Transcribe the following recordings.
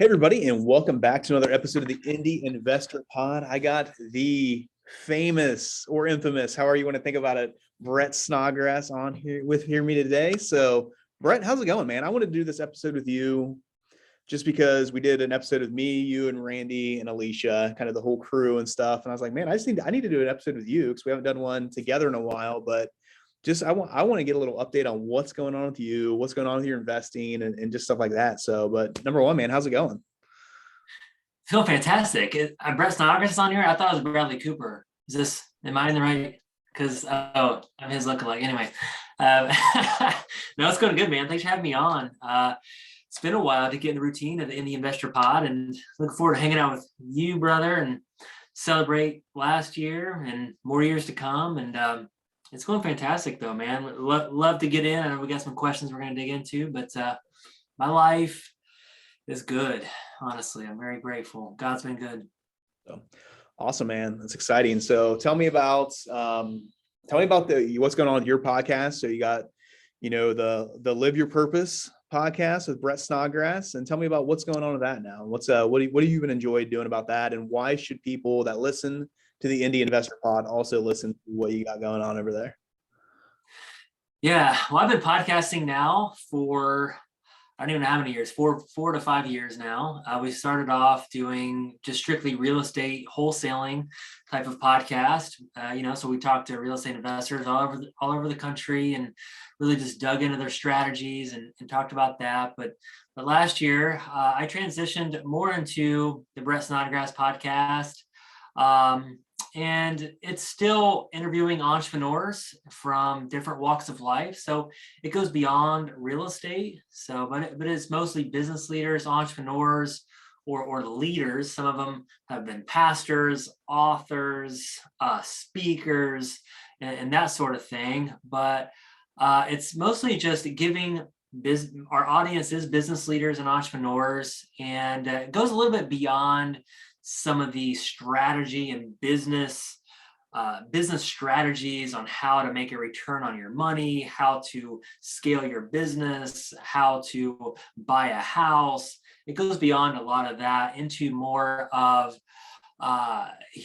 Hey, everybody, and welcome back to another episode of the Indy Investor Pod. I got the famous or infamous, however you want to think about it, Brett Snodgrass on here with me today. So, Brett, how's it going, man? I want to do this episode with you just because we did an episode with me, you, and Randy and Alicia, kind of the whole crew and stuff. And I was like, man, I need to do an episode with you because we haven't done one together in a while, but just I want to get a little update on what's going on with you, what's going on with your investing and just stuff like that. So, but number one, man, how's it going? Feel fantastic. Brett Snodgrass is on here. I thought it was Bradley Cooper. Am I in the right? Because I'm his lookalike. Anyway, no, it's going good, man. Thanks for having me on. It's been a while to get in the routine of the Indy Investor Pod, and looking forward to hanging out with you, brother, and celebrate last year and more years to come. And it's going fantastic, though, man. Love to get in. I know we got some questions we're going to dig into, but my life is good. Honestly, I'm very grateful. God's been good. So, awesome, man. That's exciting. So tell me about what's going on with your podcast. So you got, the Live Your Purpose podcast with Brett Snodgrass, and tell me about what's going on with that now. What do you even enjoy doing about that, and why should people that listen to the Indy Investor Pod also listen to what you got going on over there? Yeah, well, I've been podcasting now for I don't even know how many years, 4 to 5 years now. We started off doing just strictly real estate wholesaling type of podcast. So we talked to real estate investors all over the country and really just dug into their strategies and talked about that. But last year, I transitioned more into the Brett Snodgrass podcast. And it's still interviewing entrepreneurs from different walks of life. So it goes beyond real estate. So, but it's mostly business leaders, entrepreneurs, or leaders. Some of them have been pastors, authors, speakers, and that sort of thing. But it's mostly just giving our audience is business leaders and entrepreneurs, and it goes a little bit beyond some of the strategy and business strategies on how to make a return on your money, how to scale your business, how to buy a house. It goes beyond a lot of that into more of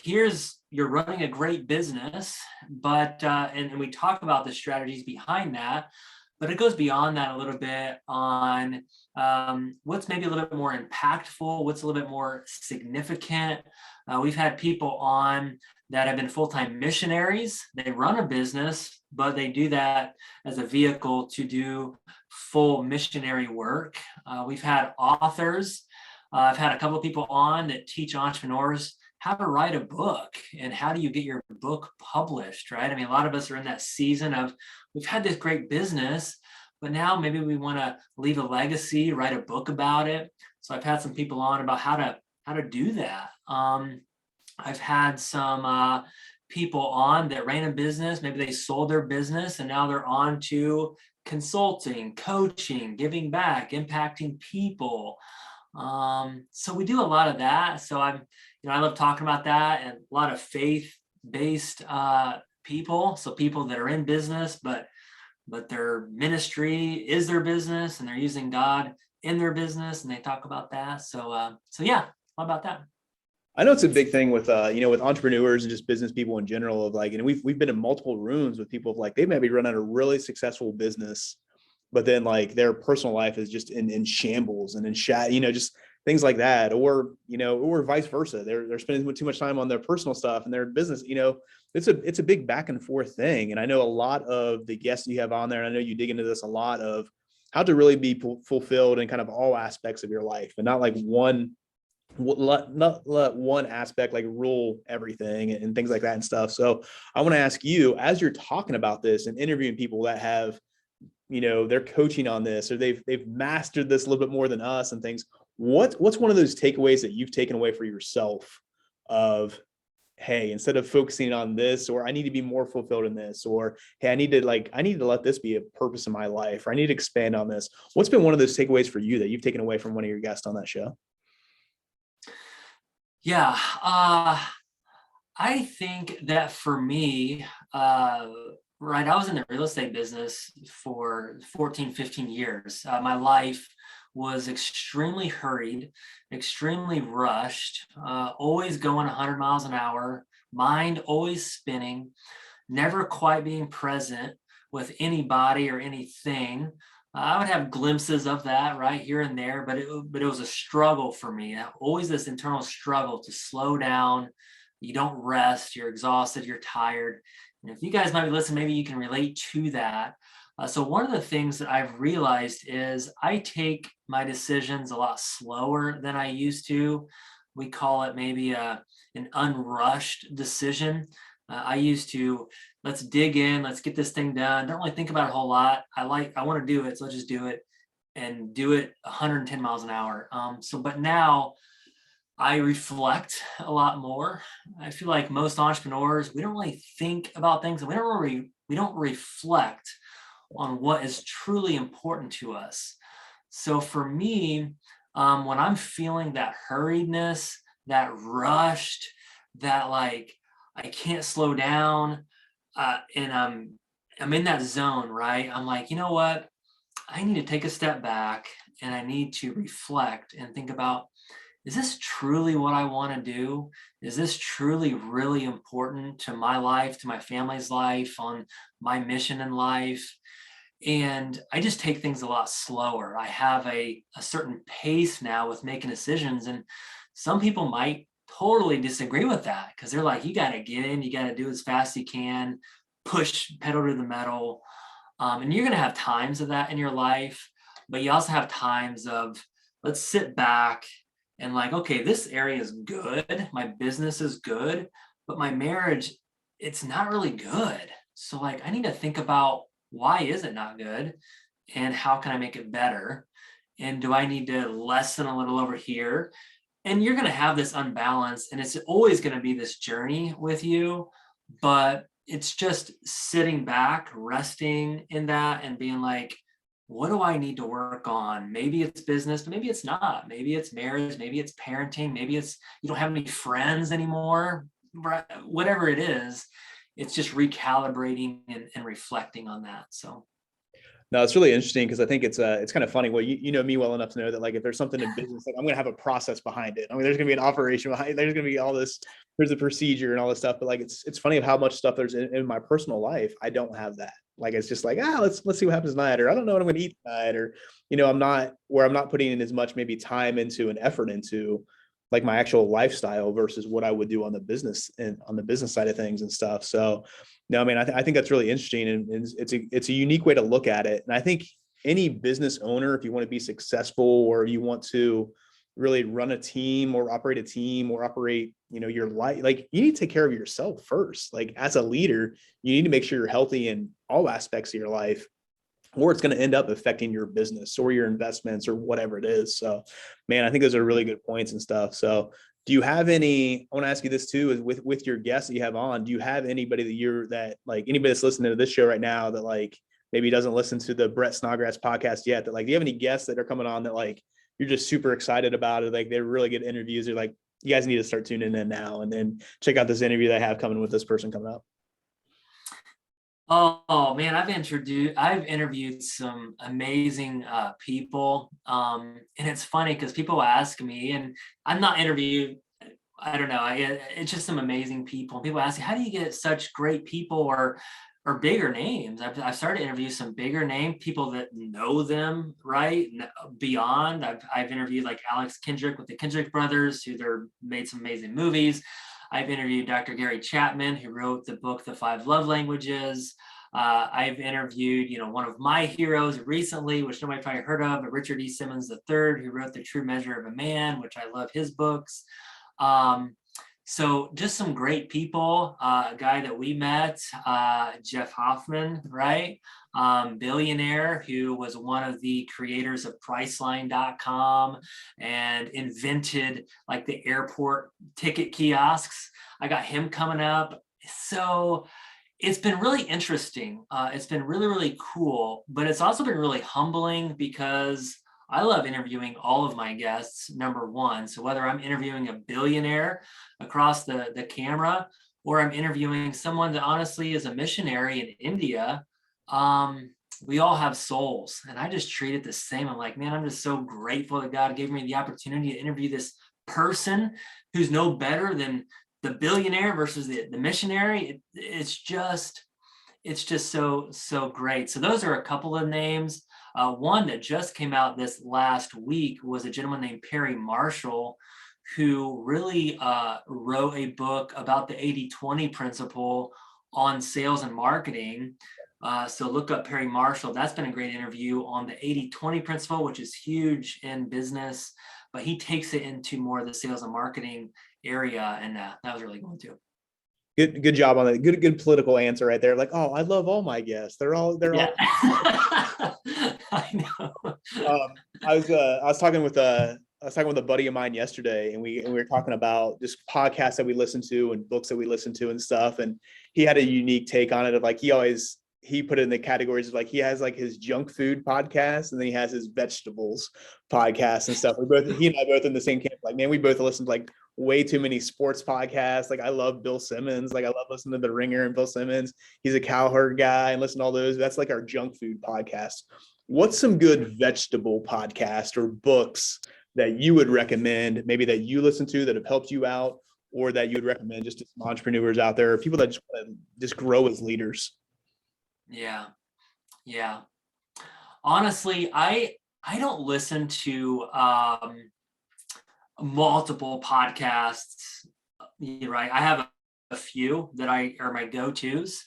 you're running a great business, but and we talk about the strategies behind that. But it goes beyond that a little bit on what's maybe a little bit more impactful, what's a little bit more significant. We've had people on that have been full-time missionaries. They run a business, but they do that as a vehicle to do full missionary work. We've had authors. I've had a couple of people on that teach entrepreneurs how to write a book and how do you get your book published, right? I mean, a lot of us are in that season of we've had this great business, but now maybe we want to leave a legacy, write a book about it. So I've had some people on about how to do that. I've had some people on that ran a business. Maybe they sold their business and now they're on to consulting, coaching, giving back, impacting people. So we do a lot of that. So I love talking about that, and a lot of faith-based people. So people that are in business, but their ministry is their business, and they're using God in their business, and they talk about that. So yeah, how about that? I know it's a big thing with with entrepreneurs and just business people in general and we've been in multiple rooms with people they may be running a really successful business, but then their personal life is just in shambles and in just things like that, or vice versa. They're spending too much time on their personal stuff and their business. It's a big back and forth thing. And I know a lot of the guests you have on there, and I know you dig into this a lot of how to really be fulfilled in kind of all aspects of your life, and not not let one aspect rule everything and things like that and stuff. So I want to ask you, as you're talking about this and interviewing people that have they're coaching on this, or they've mastered this a little bit more than us and things, what's one of those takeaways that you've taken away for yourself of, hey, instead of focusing on this, or I need to be more fulfilled in this, or hey, I need to let this be a purpose in my life, or I need to expand on this? What's been one of those takeaways for you that you've taken away from one of your guests on that show? Yeah, I think that for me, right, I was in the real estate business for 14, 15 years. My life was extremely hurried, extremely rushed, always going 100 miles an hour, mind always spinning, never quite being present with anybody or anything. I would have glimpses of that right here and there, but it was a struggle for me. Always this internal struggle to slow down. You don't rest, you're exhausted, you're tired. And if you guys might be listening, maybe you can relate to that. So one of the things that I've realized is I take my decisions a lot slower than I used to. We call it maybe an unrushed decision. I used to, let's dig in, let's get this thing done. Don't really think about it a whole lot. I want to do it, so let's just do it and do it 110 miles an hour. But now I reflect a lot more. I feel like most entrepreneurs, we don't really think about things, and we don't reflect on what is truly important to us. So for me, when I'm feeling that hurriedness, that rushed, that like I can't slow down, and I'm in that zone, right? I'm like, you know what? I need to take a step back and I need to reflect and think about, is this truly what I want to do? Is this truly really important to my life, to my family's life, on my mission in life? And I just take things a lot slower. I have a certain pace now with making decisions. And some people might totally disagree with that because they're like, you got to get in, you got to do as fast as you can, push pedal to the metal. And you're going to have times of that in your life, but you also have times of, let's sit back and like, okay, this area is good. My business is good, but my marriage, it's not really good. So like, I need to think about, why is it not good? And how can I make it better? And do I need to lessen a little over here? And you're going to have this unbalance, and it's always going to be this journey with you, but it's just sitting back, resting in that and being like, what do I need to work on? Maybe it's business, but maybe it's not. Maybe it's marriage, maybe it's parenting, maybe it's you don't have any friends anymore, whatever it is. It's just recalibrating and reflecting on that. So No, it's really interesting because I think it's kind of funny. Well, you know me well enough to know that like if there's something in business, like I'm going to have a process behind it. I mean, there's going to be an operation behind. There's going to be all this. There's a procedure and all this stuff. But like it's funny of how much stuff there's in my personal life. I don't have that. Like it's just like let's see what happens tonight, or I don't know what I'm going to eat tonight, or I'm not putting in as much maybe time into and effort into like my actual lifestyle versus what I would do on the business and on the business side of things and stuff. So no, I mean, I think that's really interesting, and it's a unique way to look at it. And I think any business owner, if you want to be successful or you want to really run a team or operate a team or operate, your life, like you need to take care of yourself first. Like as a leader, you need to make sure you're healthy in all aspects of your life, or it's going to end up affecting your business or your investments or whatever it is. So, man, I think those are really good points and stuff. So do you have any, I want to ask you this too, is with your guests that you have on, do you have anybody that like anybody that's listening to this show right now that like maybe doesn't listen to the Brett Snodgrass podcast yet, that like, do you have any guests that are coming on that like, you're just super excited about it? Like they're really good interviews. They're like, you guys need to start tuning in now and then check out this interview that I have coming with this person coming up. Oh man, I've interviewed some amazing people. And it's funny because people ask me, and I'm not interviewed, I don't know, it's just some amazing people. People ask me, how do you get such great people or bigger names? I've started to interview some bigger name people that know them, right? Beyond. I've interviewed like Alex Kendrick with the Kendrick brothers, who they're made some amazing movies. I've interviewed Dr. Gary Chapman, who wrote the book, The 5 Love Languages. I've interviewed, one of my heroes recently, which nobody probably heard of, but Richard E. Simmons III, who wrote The True Measure of a Man, which I love his books. So just some great people. A guy that we met, Jeff Hoffman, right? Billionaire, who was one of the creators of Priceline.com and invented like the airport ticket kiosks. I got him coming up. So it's been really interesting. It's been really, really cool, but it's also been really humbling because I love interviewing all of my guests, number one. So whether I'm interviewing a billionaire across the camera, or I'm interviewing someone that honestly is a missionary in India, we all have souls, and I just treat it the same. I'm like, man, I'm just so grateful that God gave me the opportunity to interview this person who's no better than the billionaire versus the missionary. It's just so great. So those are a couple of names. One that just came out this last week was a gentleman named Perry Marshall, who really wrote a book about the 80-20 principle on sales and marketing. So look up Perry Marshall. That's been a great interview on the 80-20 principle, which is huge in business, but he takes it into more of the sales and marketing area. And that was really good too. Good job on that. Good political answer right there. Like, oh, I love all my guests. They're all. I know. I was talking with a buddy of mine yesterday, and we were talking about just podcasts that we listen to and books that we listen to and stuff. And he had a unique take on it of like, he put it in the categories of like, he has like his junk food podcast, and then he has his vegetables podcast and stuff. He and I both in the same camp. Like, man, we both listen to like way too many sports podcasts. Like, I love Bill Simmons. Like, I love listening to The Ringer and Bill Simmons. He's a cowherd guy, and listen to all those. That's like our junk food podcast. What's some good vegetable podcast or books that you would recommend, maybe that you listen to that have helped you out, or that you would recommend just to some entrepreneurs out there, or people that just want to just grow as leaders? Yeah. Honestly, I don't listen to multiple podcasts. Right. I have a few that are my go-tos,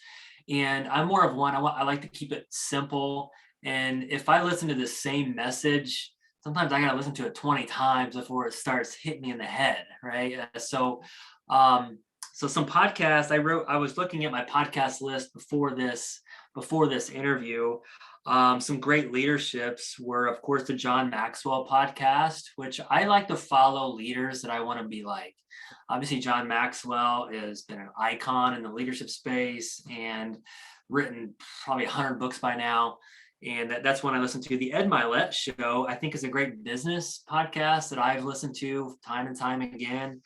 and I'm more of one. I like to keep it simple. And if I listen to the same message, sometimes I got to listen to it 20 times before it starts hitting me in the head. Right. So some podcasts I was looking at my podcast list before this interview. Some great leaderships were, of course, the John Maxwell podcast, which I like to follow leaders that I want to be like. Obviously, John Maxwell has been an icon in the leadership space and written probably 100 books by now. And that's one I listen to. The Ed Milet Show, I think, is a great business podcast that I've listened to time and time again.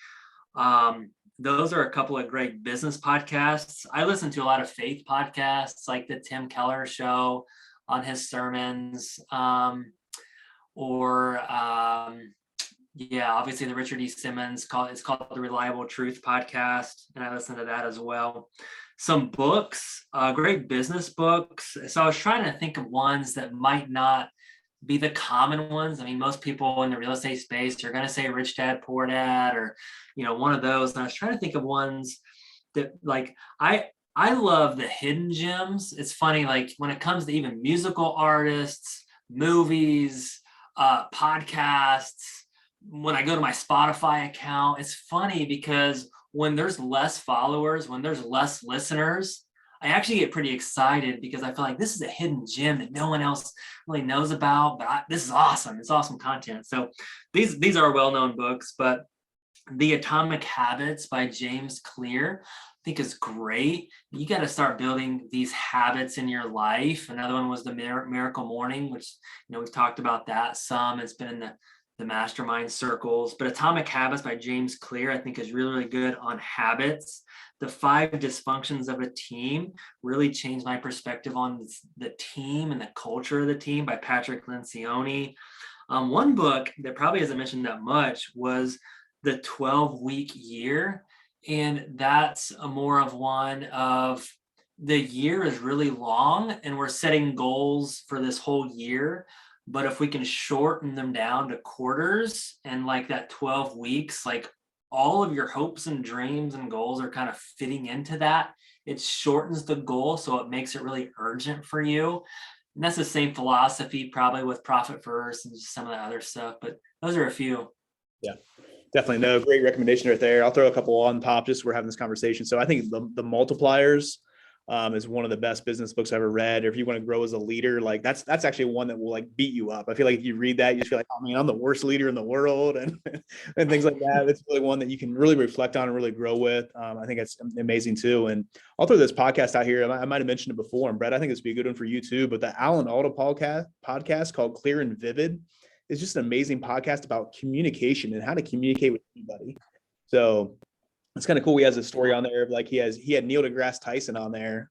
Those are a couple of great business podcasts. I listen to a lot of faith podcasts, like the Tim Keller Show on his sermons, obviously the Richard E. Simmons it's called the Reliable Truth Podcast, and I listen to that as well. Some books, great business books. So I was trying to think of ones that might not be the common ones. I mean, most people in the real estate space are going to say Rich Dad, Poor Dad, or, one of those. And I was trying to think of ones that, like, I love the hidden gems. It's funny, like when it comes to even musical artists, movies, podcasts, when I go to my Spotify account, it's funny because when there's less followers, when there's less listeners, I actually get pretty excited because I feel like this is a hidden gem that no one else really knows about, but this is awesome. It's awesome content. So these are well-known books, but The Atomic Habits by James Clear, I think is great. You got to start building these habits in your life. Another one was The Miracle Morning, which, we've talked about that some. It's been in the mastermind circles, but Atomic Habits by James Clear, I think, is really, really good on habits. The 5 Dysfunctions of a Team really changed my perspective on the team and the culture of the team by Patrick Lencioni. One book that probably hasn't mentioned that much was The 12-Week Year. And that's more of one of the year is really long and we're setting goals for this whole year. But if we can shorten them down to quarters and like that 12 weeks, like all of your hopes and dreams and goals are kind of fitting into that. It shortens the goal, so it makes it really urgent for you. And that's the same philosophy probably with Profit First and some of the other stuff, but those are a few. Yeah, definitely. No, great recommendation right there. I'll throw a couple on top just we're having this conversation. So I think the Multipliers is one of the best business books I've ever read. Or if you want to grow as a leader, like that's actually one that will like beat you up. I feel like if you read that, you just feel like, oh man, I'm the worst leader in the world and and things like that. It's really one that you can really reflect on and really grow with. I think it's amazing too. And I'll throw this podcast out here. I might have mentioned it before, and Brett, I think this would be a good one for you too. But the Alan Alda podcast called Clear and Vivid is just an amazing podcast about communication and how to communicate with anybody. So it's kind of cool. He has a story on there of like he had Neil deGrasse Tyson on there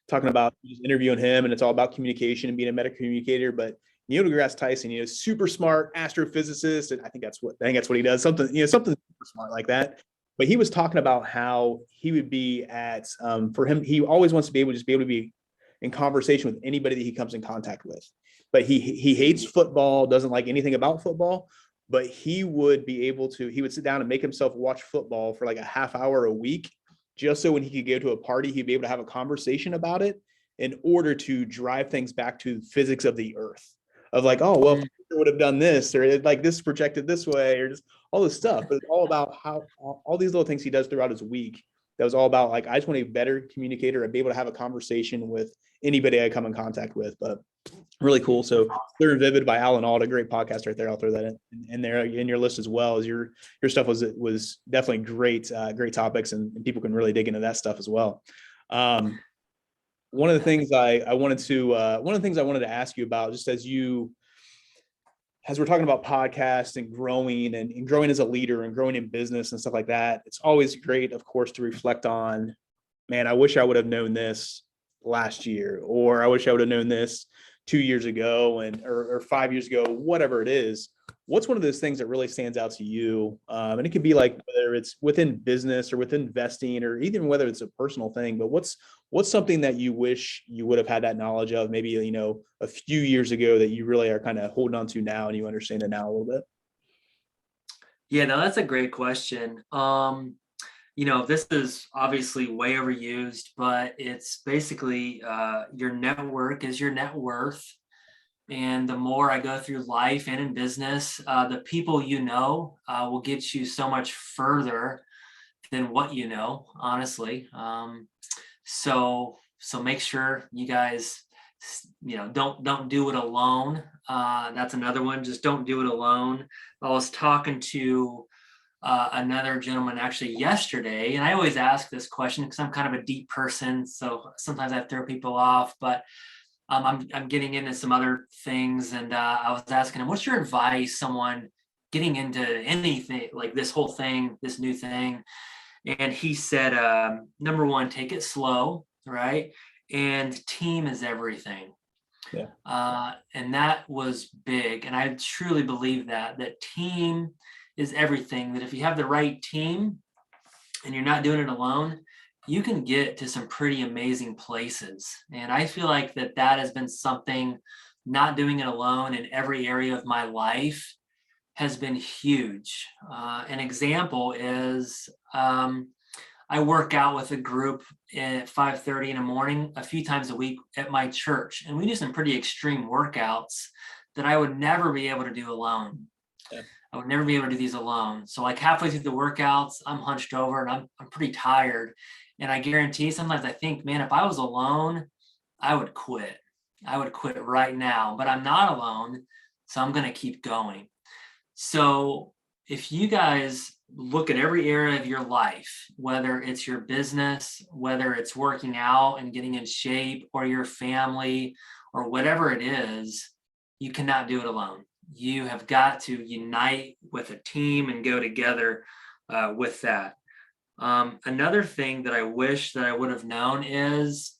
talking about just interviewing him, and it's all about communication and being a better communicator. But Neil deGrasse Tyson, super smart astrophysicist, and I think that's what he does. Something super smart like that. But he was talking about how he would be at for him. He always wants to be able to be in conversation with anybody that he comes in contact with. But he hates football, doesn't like anything about football. But he would sit down and make himself watch football for like a half hour a week, just so when he could go to a party, he'd be able to have a conversation about it in order to drive things back to physics of the earth. Of like, oh, well, if I would have done this, or like this projected this way, or just all this stuff. But it's all about how all these little things he does throughout his week. That was all about like, I just want a better communicator and be able to have a conversation with anybody I come in contact with. But really cool. So Clear and Vivid by Alan Alda, great podcast right there. I'll throw that in there in your list as well. As your stuff was definitely great topics, and people can really dig into that stuff as well. One of the things I wanted to ask you about, just as we're talking about podcasts and growing as a leader and growing in business and stuff like that, it's always great, of course, to reflect on, man, I wish I would have known this last year, or I wish I would have known this 2 years ago or 5 years ago, whatever it is. What's one of those things that really stands out to you? And it could be like, whether it's within business or within investing, or even whether it's a personal thing, but what's something that you wish you would have had that knowledge of maybe, a few years ago that you really are kind of holding on to now and you understand it now a little bit? Yeah, no, that's a great question. This is obviously way overused, but it's basically your network is your net worth. And the more I go through life and in business, the people will get you so much further than what you know, honestly. So make sure you guys, don't do it alone. That's another one. Just don't do it alone. I was talking to another gentleman actually yesterday, and I always ask this question because I'm kind of a deep person, so sometimes I throw people off, but I'm getting into some other things, and I was asking him, what's your advice, someone getting into anything like this whole thing, this new thing? And he said, number one, take it slow, right? And team is everything. Yeah. And that was big. And I truly believe that team is everything, that if you have the right team and you're not doing it alone, you can get to some pretty amazing places. And I feel like that has been something, not doing it alone in every area of my life has been huge. An example is I work out with a group at 5:30 in the morning a few times a week at my church. And we do some pretty extreme workouts that I would never be able to do alone. Yeah. I would never be able to do these alone. So like halfway through the workouts, I'm hunched over and I'm pretty tired. And I guarantee sometimes I think, man, if I was alone, I would quit. I would quit right now, but I'm not alone. So I'm going to keep going. So if you guys look at every area of your life, whether it's your business, whether it's working out and getting in shape, or your family, or whatever it is, you cannot do it alone. You have got to unite with a team and go together with that. Another thing that I wish that I would have known is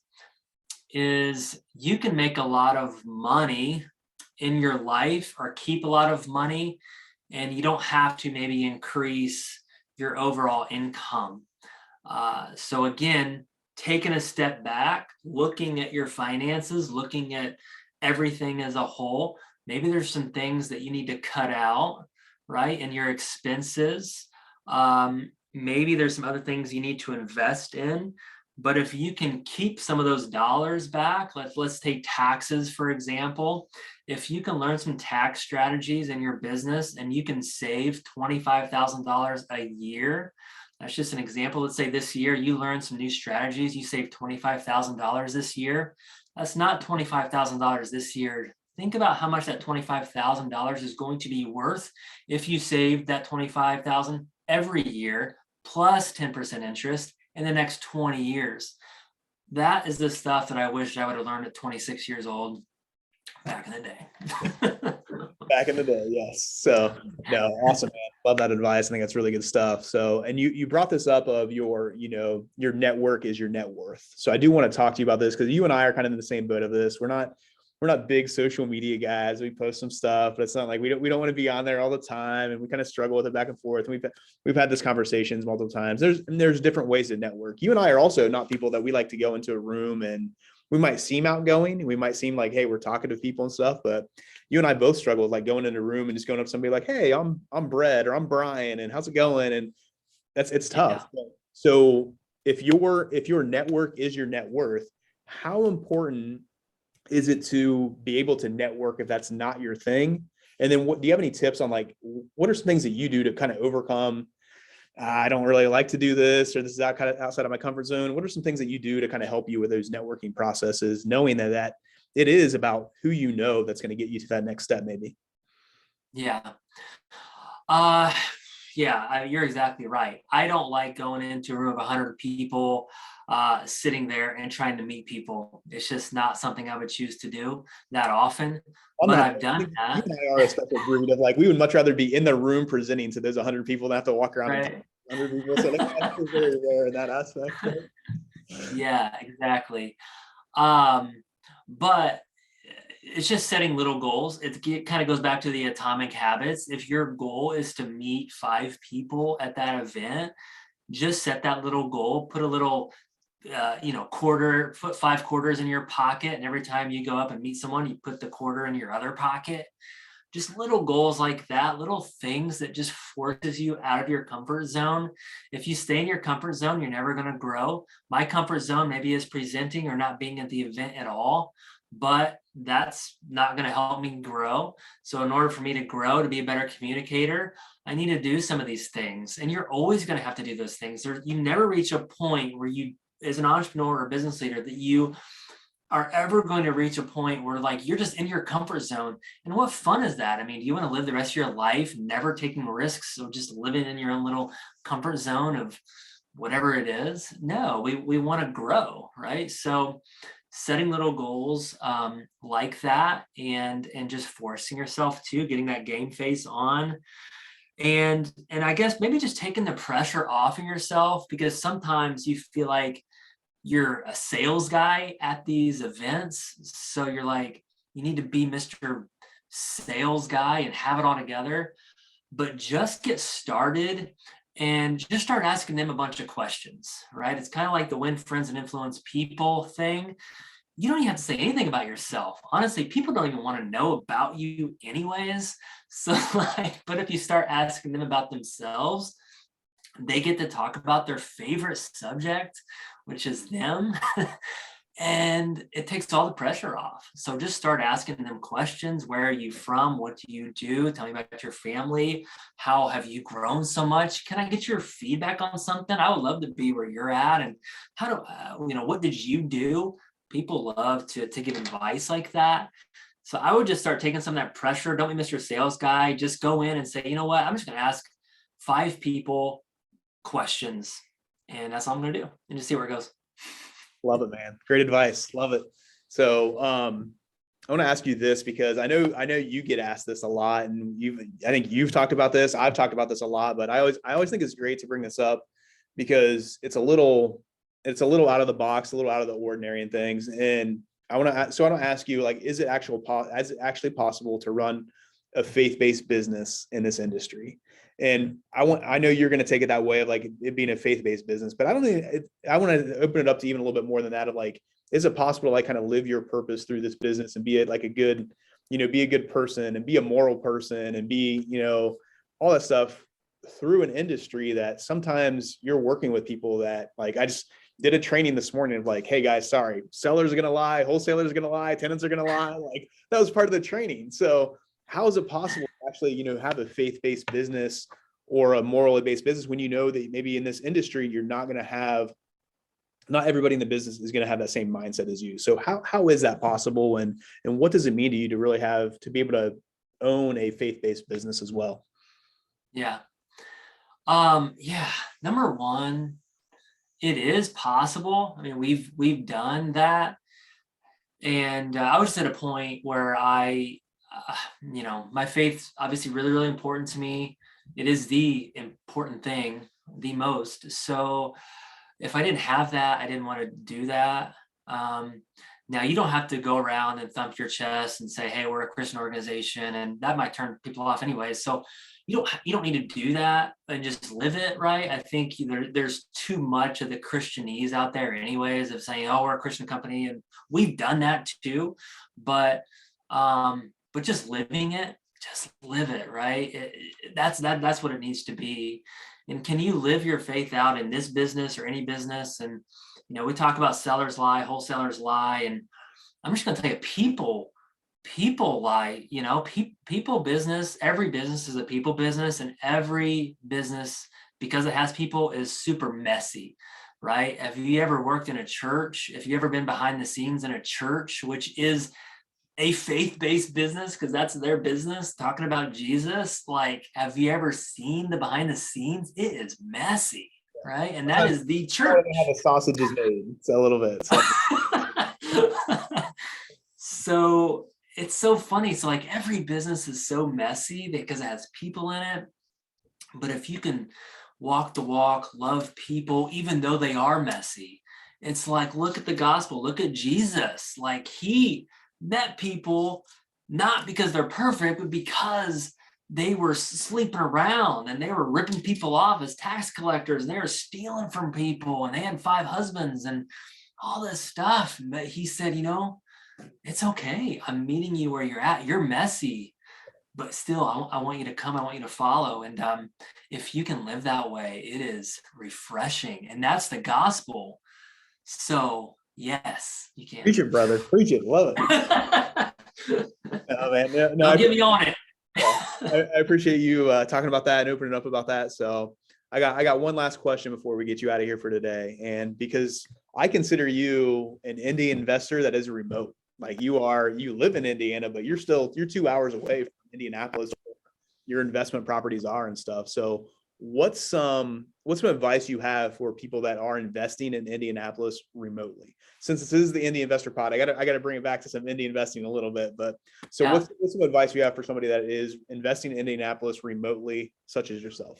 you can make a lot of money in your life or keep a lot of money, and you don't have to maybe increase your overall income. So again, taking a step back, looking at your finances, looking at everything as a whole, maybe there's some things that you need to cut out, right, in your expenses. Maybe there's some other things you need to invest in. But if you can keep some of those dollars back, let's take taxes, for example. If you can learn some tax strategies in your business and you can save $25,000 a year, that's just an example. Let's say this year you learn some new strategies, you save $25,000 this year. That's not $25,000 this year. Think about how much that $25,000 is going to be worth if you save that $25,000 every year plus 10% interest in the next 20 years. That is the stuff that I wish I would have learned at 26 years old back in the day. Back in the day, yes. So, no, awesome, man. Love that advice. I think that's really good stuff. So, and you brought this up of your, your network is your net worth. So I do want to talk to you about this because you and I are kind of in the same boat of this. We're not big social media guys. We post some stuff, but it's not like we don't want to be on there all the time, and we kind of struggle with it back and forth. And we've had this conversations multiple times. There's different ways to network. You and I are also not people that we like to go into a room and we might seem outgoing and we might seem like, hey, we're talking to people and stuff, but you and I both struggle with like going in a room and just going up to somebody like, hey, I'm Brett or I'm Brian and how's it going? And it's tough. Yeah. So if your network is your net worth, how important is it to be able to network if that's not your thing? And then do you have any tips on like, what are some things that you do to kind of overcome, I don't really like to do this, or this is kind of outside of my comfort zone? What are some things that you do to kind of help you with those networking processes, knowing that it is about who you know that's going to get you to that next step, maybe? Yeah. You're exactly right. I don't like going into a room of 100 people, sitting there and trying to meet people. It's just not something I would choose to do that often, but I've done You that. and I are a special breed of like, we would much rather be in the room presenting to those 100 people than have to walk around and talk Right. to 100 people. So that's very rare in that aspect. Yeah, exactly. But it's just setting little goals. It kind of goes back to the atomic habits. If your goal is to meet 5 people at that event, just set that little goal, put a little, put 5 quarters in your pocket. And every time you go up and meet someone, you put the quarter in your other pocket. Just little goals like that, little things that just forces you out of your comfort zone. If you stay in your comfort zone, you're never going to grow. My comfort zone maybe is presenting or not being at the event at all, but that's not going to help me grow. So in order for me to grow, to be a better communicator, I need to do some of these things. And you're always going to have to do those things. You never reach a point where you, as an entrepreneur or business leader, that you are ever going to reach a point where like you're just in your comfort zone. And what fun is that? I mean, do you want to live the rest of your life never taking risks, or just living in your own little comfort zone of whatever it is? No, we want to grow, right? So setting little goals like that, and just forcing yourself to getting that game face on, and I guess maybe just taking the pressure off of yourself, because sometimes you feel like you're a sales guy at these events. So you're like, you need to be Mr. Sales guy and have it all together, but just get started and just start asking them a bunch of questions, right? It's kind of like the win friends and influence people thing. You don't even have to say anything about yourself. Honestly, people don't even want to know about you anyways. So but if you start asking them about themselves, they get to talk about their favorite subject, which is them. And it takes all the pressure off. So just start asking them questions. Where are you from? What do you do? Tell me about your family. How have you grown so much? Can I get your feedback on something? I would love to be where you're at. And what did you do? People love to give advice like that. So I would just start taking some of that pressure. Don't be Mr. Sales guy. Just go in and say, you know what? I'm just going to ask 5 people questions, and that's all I'm going to do, and just see where it goes. Love it, man. Great advice. Love it. So, I want to ask you this because I know you get asked this a lot, and I think you've talked about this. I've talked about this a lot, but I always think it's great to bring this up because it's a little out of the box, a little out of the ordinary and things. And I want to ask you, like, is it actually possible to run a faith-based business in this industry? And I know you're going to take it that way of like it being a faith-based business, but I want to open it up to even a little bit more than that of like, is it possible to like kind of live your purpose through this business and be a good person and be a moral person and be, all that stuff through an industry that sometimes you're working with people that like, I just did a training this morning of like, hey guys, sorry, sellers are going to lie, wholesalers are going to lie, tenants are going to lie. Like that was part of the training. So how is it possible to actually, have a faith-based business or a morally based business when you know that maybe in this industry, you're not everybody in the business is going to have that same mindset as you. So how is that possible? And what does it mean to you to really to be able to own a faith-based business as well? Yeah. Number one, it is possible. I mean, we've done that. And I was at a point where my faith's obviously really, really important to me. it is the important thing, the most. So if I didn't have that, I didn't want to do that. Now you don't have to go around and thump your chest and say, hey, we're a Christian organization, and that might turn people off anyway. So you don't need to do that and just live it, right? I think there's too much of the Christianese out there anyways, of saying, oh, we're a Christian company, and we've done that too, but just living it, just live it, right? That's what it needs to be. And can you live your faith out in this business or any business? And we talk about sellers lie, wholesalers lie, and I'm just going to tell you, people lie. People business. Every business is a people business, and every business, because it has people, is super messy, right? Have you ever worked in a church? Have you ever been behind the scenes in a church, which is a faith-based business, because that's their business, talking about Jesus? Like, have you ever seen the behind the scenes? It is messy, right? And that is the church. How the sausage is made. It's a little bit. So it's so funny. So like every business is so messy because it has people in it. But if you can walk the walk, love people, even though they are messy, it's like, look at the gospel, look at Jesus. Like, he met people not because they're perfect, but because they were sleeping around and they were ripping people off as tax collectors, and they were stealing from people, and they had 5 husbands and all this stuff. But he said, it's okay. I'm meeting you where you're at. You're messy, but still, I want you to come. I want you to follow. And if you can live that way, it is refreshing. And that's the gospel. So yes, you can. Preach it, brother. Preach it. Love it. Oh, man. No, Don't get me on it. I appreciate you talking about that and opening up about that. So I got one last question before we get you out of here for today. And because I consider you an Indy investor that is remote, like you live in Indiana, but you're 2 hours away from Indianapolis, where your investment properties are and stuff. So what's some advice you have for people that are investing in Indianapolis remotely? Since this is the Indy Investor Pod, I got to bring it back to some Indy investing a little bit. But so what's some advice you have for somebody that is investing in Indianapolis remotely, such as yourself?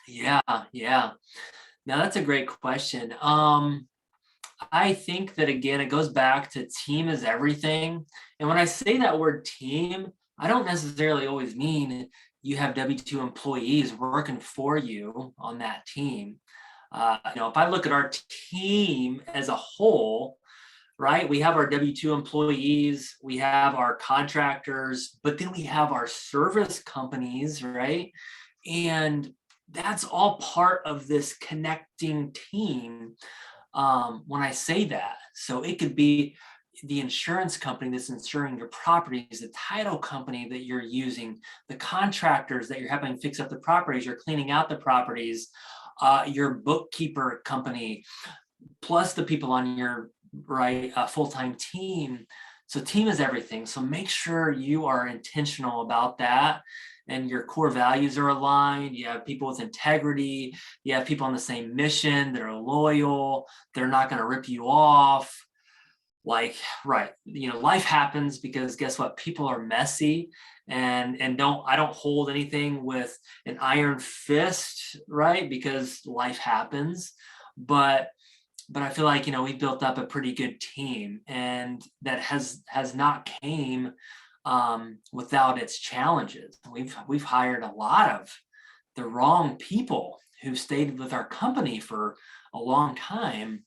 Yeah. Now that's a great question. I think that, again, it goes back to team is everything. And when I say that word team, I don't necessarily always mean you have W-2 employees working for you on that team. If I look at our team as a whole, right, we have our W-2 employees, we have our contractors, but then we have our service companies, right? And that's all part of this connecting team. When I say that, so it could be the insurance company that's insuring your properties, the title company that you're using, the contractors that you're helping fix up the properties, you're cleaning out the properties, your bookkeeper company, plus the people on your full-time team. So team is everything. So make sure you are intentional about that, and your core values are aligned. You have people with integrity. You have people on the same mission that are loyal. They're not going to rip you off. Life happens, because guess what? People are messy, and I don't hold anything with an iron fist, right? Because life happens. But I feel like, we built up a pretty good team, and that has not came without its challenges. We've hired a lot of the wrong people who stayed with our company for a long time.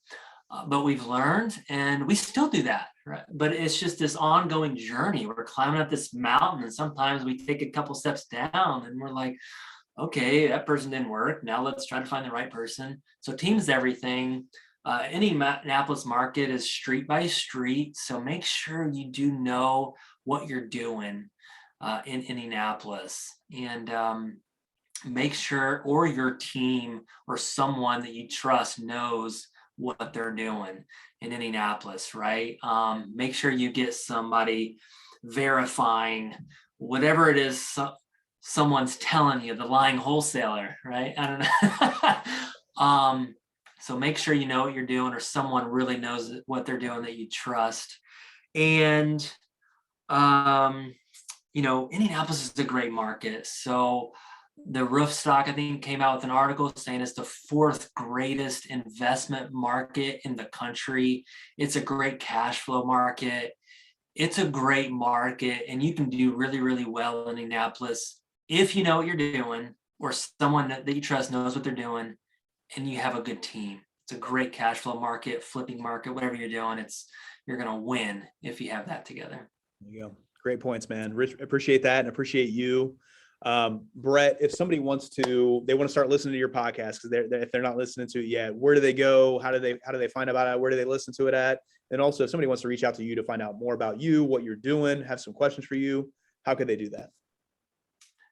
But we've learned, and we still do that, right? But it's just this ongoing journey. We're climbing up this mountain, and sometimes we take a couple steps down, and we're like, okay, that person didn't work. Now let's try to find the right person. So team's everything. Indianapolis market is street by street. So make sure you do know what you're doing in Indianapolis, and make sure, or your team or someone that you trust knows what they're doing in Indianapolis, right? Make sure you get somebody verifying whatever it is someone's telling you, the lying wholesaler, right? I don't know. So make sure you know what you're doing, or someone really knows what they're doing that you trust. And Indianapolis is a great market. So the roof stock, I think, came out with an article saying it's the fourth greatest investment market in the country. It's a great cash flow market. It's a great market, and you can do really, really well in Indianapolis if you know what you're doing, or someone that you trust knows what they're doing, and you have a good team. It's a great cash flow market, flipping market, whatever you're doing. You're going to win if you have that together. There you go. Great points, man. Rich, appreciate that, and appreciate you. Brett, if somebody they want to start listening to your podcast, because if they're not listening to it yet, where do they go? How do they find about it? Where do they listen to it at? And also, if somebody wants to reach out to you to find out more about you, what you're doing, have some questions for you, how could they do that?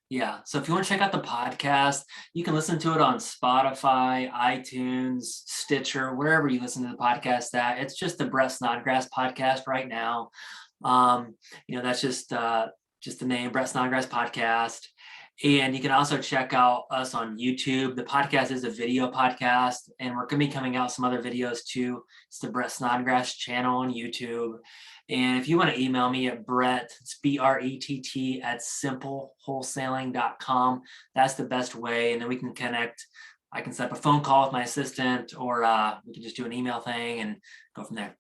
Yeah. So if you want to check out the podcast, you can listen to it on Spotify, iTunes, Stitcher, wherever you listen to the podcast at. It's just the Brett Snodgrass Podcast right now. That's just the name, Brett Snodgrass Podcast. And you can also check out us on YouTube. The podcast is a video podcast, and we're going to be coming out some other videos too. It's the Brett Snodgrass channel on YouTube. And if you want to email me at Brett, it's BRETT @simplewholesaling.com. That's the best way. And then we can connect. I can set up a phone call with my assistant, or we can just do an email thing and go from there.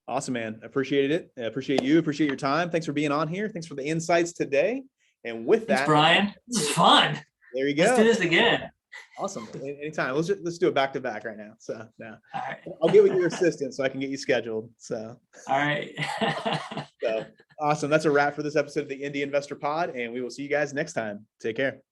Awesome, man. Appreciated it. I appreciate you. Appreciate your time. Thanks for being on here. Thanks for the insights today. And with that, thanks, Brian. This is fun. There you go. Let's do this again. Awesome. Anytime. Let's do it back to back right now. So now all right. I'll get with your assistant so I can get you scheduled. So all right. So awesome. That's a wrap for this episode of the Indy Investor Pod, and we will see you guys next time. Take care.